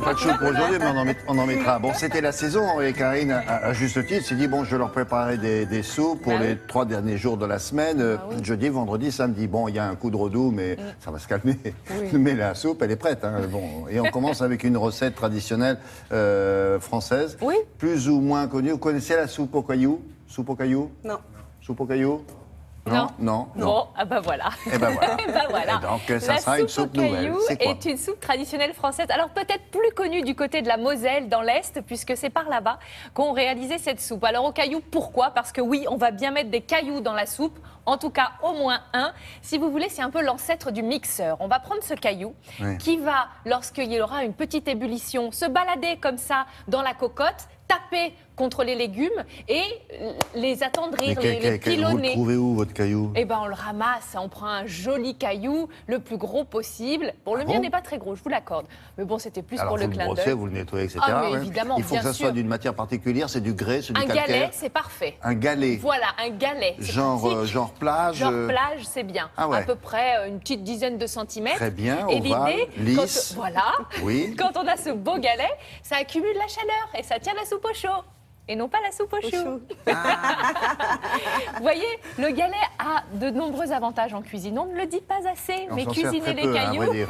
pas de soupe pour aujourd'hui, mais on en mettra. Bon, c'était la saison et Karine, à juste titre, s'est dit bon, je vais leur préparer des soupes pour les 3 derniers jours de la semaine, jeudi, vendredi, samedi. Bon, il y a un coup de redoux, mais ça va se calmer. Oui. Mais la soupe, elle est prête. Hein. Bon, et on commence avec une recette traditionnelle française, plus ou moins connue. Vous connaissez la soupe aux cailloux? Soupe aux cailloux? Non. Soupe aux cailloux? Non. Bon, ah bah voilà. Et ben voilà. voilà. Et donc, ça sera une soupe nouvelle. C'est quoi? Est une soupe traditionnelle française. Alors peut-être plus connue du côté de la Moselle, dans l'Est, puisque c'est par là-bas qu'ont réalisé cette soupe. Alors aux cailloux, pourquoi? Parce que oui, on va bien mettre des cailloux dans la soupe. En tout cas, au moins un. Si vous voulez, c'est un peu l'ancêtre du mixeur. On va prendre ce caillou qui va, lorsqu'il y aura une petite ébullition, se balader comme ça dans la cocotte, taper contre les légumes et les attendrir, les pilonner. Vous le trouvez où, votre caillou? Eh bien, on le ramasse, on prend un joli caillou, le plus gros possible. Bon, le mien n'est pas très gros, je vous l'accorde. Mais bon, c'était plus pour le clin d'œil. Vous le nettoyez, etc. Ah, mais évidemment, il faut que ça soit d'une matière particulière, c'est du grès, c'est du calcaire. Un galet, c'est parfait. Un galet? Voilà, un galet. Genre plage? Genre plage, c'est bien. Ah ouais. À peu près une petite dizaine de centimètres. Très bien, et ovale, lisse. Quand on a ce beau galet, ça accumule la chaleur et ça tient la soupe au chaud. Et non pas la soupe au chou. Vous voyez, le galet a de nombreux avantages en cuisine. On ne le dit pas assez, mais cuisiner les cailloux...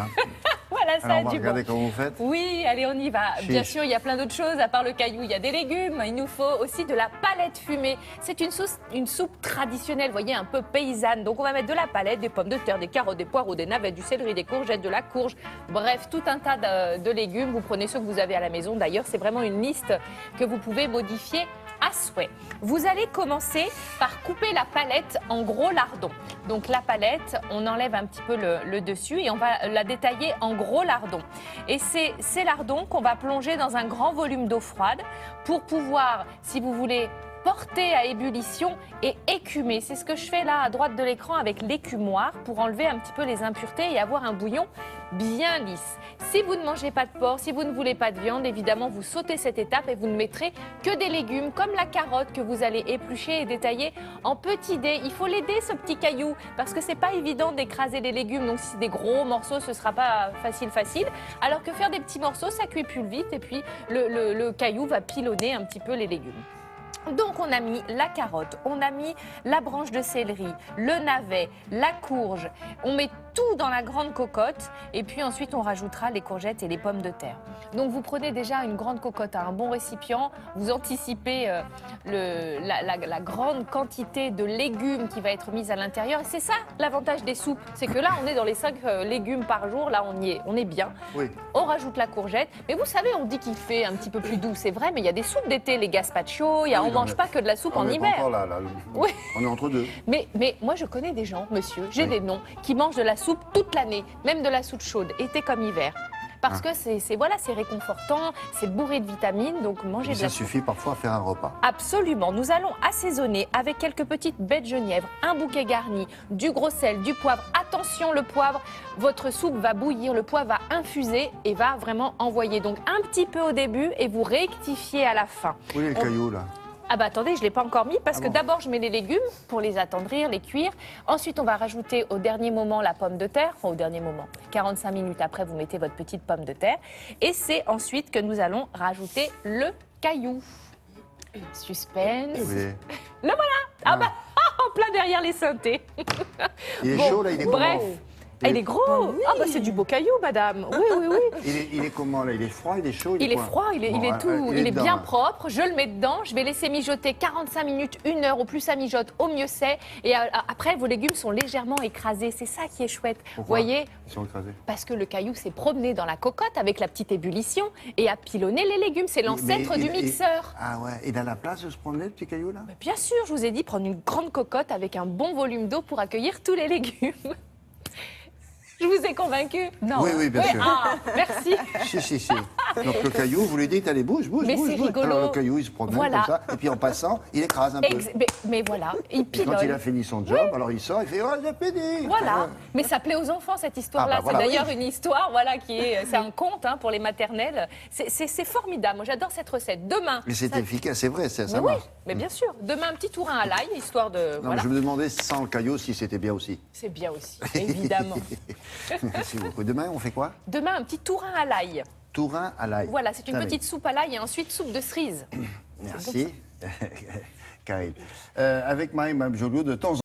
Voilà, ça a du bon. Regardez comment vous faites. Oui, allez, on y va. Bien sûr, il y a plein d'autres choses. À part le caillou, il y a des légumes. Il nous faut aussi de la palette fumée. C'est une soupe traditionnelle, vous voyez, un peu paysanne. Donc, on va mettre de la palette, des pommes de terre, des carottes, des poireaux, des navets, du céleri, des courgettes, de la courge. Bref, tout un tas de légumes. Vous prenez ceux que vous avez à la maison. D'ailleurs, c'est vraiment une liste que vous pouvez modifier à souhait. Vous allez commencer par couper la palette en gros lardons. Donc la palette, on enlève un petit peu le dessus et on va la détailler en gros lardons. Et c'est ces lardons qu'on va plonger dans un grand volume d'eau froide pour pouvoir, si vous voulez, porter à ébullition et écumer. C'est ce que je fais là à droite de l'écran avec l'écumoire pour enlever un petit peu les impuretés et avoir un bouillon bien lisse. Si vous ne mangez pas de porc, si vous ne voulez pas de viande, évidemment, vous sautez cette étape et vous ne mettrez que des légumes comme la carotte que vous allez éplucher et détailler en petits dés. Il faut l'aider, ce petit caillou, parce que c'est pas évident d'écraser les légumes. Donc si c'est des gros morceaux, ce sera pas facile. Alors que faire des petits morceaux, ça cuit plus vite et puis le caillou va pilonner un petit peu les légumes. Donc on a mis la carotte, on a mis la branche de céleri, le navet, la courge. On met tout dans la grande cocotte et puis ensuite on rajoutera les courgettes et les pommes de terre. Donc vous prenez déjà une grande cocotte, un bon récipient, vous anticipez la grande quantité de légumes qui va être mise à l'intérieur. Et c'est ça l'avantage des soupes, c'est que là on est dans les 5 légumes par jour, là on est bien. Oui. On rajoute la courgette, mais vous savez on dit qu'il fait un petit peu plus doux, c'est vrai, mais il y a des soupes d'été, les gazpacho, on ne mange pas que de la soupe en hiver. Oui. On est entre deux. Mais moi je connais des gens, monsieur, j'ai des noms, qui mangent de la soupe toute l'année, même de la soupe chaude, été comme hiver. Parce que c'est réconfortant, c'est bourré de vitamines, donc manger de la soupe. Ça suffit parfois à faire un repas. Absolument. Nous allons assaisonner avec quelques petites baies de genièvre, un bouquet garni, du gros sel, du poivre. Attention, le poivre, votre soupe va bouillir, le poivre va infuser et va vraiment envoyer. Donc un petit peu au début et vous rectifiez à la fin. Oui, les cailloux là. Ah bah attendez, je ne l'ai pas encore mis parce que d'abord je mets les légumes pour les attendrir, les cuire. Ensuite on va rajouter au dernier moment la pomme de terre, enfin au dernier moment, 45 minutes après vous mettez votre petite pomme de terre. Et c'est ensuite que nous allons rajouter le caillou. Suspense. Oui. Le voilà. Ah bah en plein derrière les synthés. Il est chaud là, il est bref. Il est gros. Ah bah c'est du beau caillou, madame. Oui. Il est comment là? Il est froid, il est chaud? Il est froid, il est bien propre. Je le mets dedans. Je vais laisser mijoter 45 minutes, 1 heure. Au plus ça mijote, au mieux c'est. Et après, vos légumes sont légèrement écrasés. C'est ça qui est chouette. Vous voyez? Ils sont écrasés. Parce que le caillou s'est promené dans la cocotte avec la petite ébullition et a pilonné les légumes. C'est l'ancêtre du mixeur. Ah ouais. Il a la place de se promener, le petit caillou là? Mais bien sûr, je vous ai dit, prendre une grande cocotte avec un bon volume d'eau pour accueillir tous les légumes. Je vous ai convaincu? Non. Oui, bien sûr. Ah, merci. Si. Donc le caillou, vous lui dites, allez, bouge. Mais c'est rigolo. Alors le caillou, il se promène comme ça, et puis en passant, il écrase un peu. Mais voilà, il pilonne. Quand il a fini son job, alors il sort, il fait, oh, j'ai fini. Voilà, mais ça plaît aux enfants cette histoire-là. C'est d'ailleurs une histoire, c'est un conte pour les maternelles. C'est formidable, moi j'adore cette recette. Demain. Mais c'est efficace, c'est vrai, ça marche. Oui, mais bien sûr. Demain, un petit tourin à l'ail, histoire de... Non, je me demandais sans le caillou si c'était bien aussi. C'est bien aussi, évidemment. Merci beaucoup. Demain, on fait quoi? Demain, un petit tourin à l'ail. Tourin à l'ail. Voilà, c'est une Putain, petite soupe à l'ail et ensuite soupe de cerise. Merci, Karine. Avec Marie Mabjoulou, de temps en temps,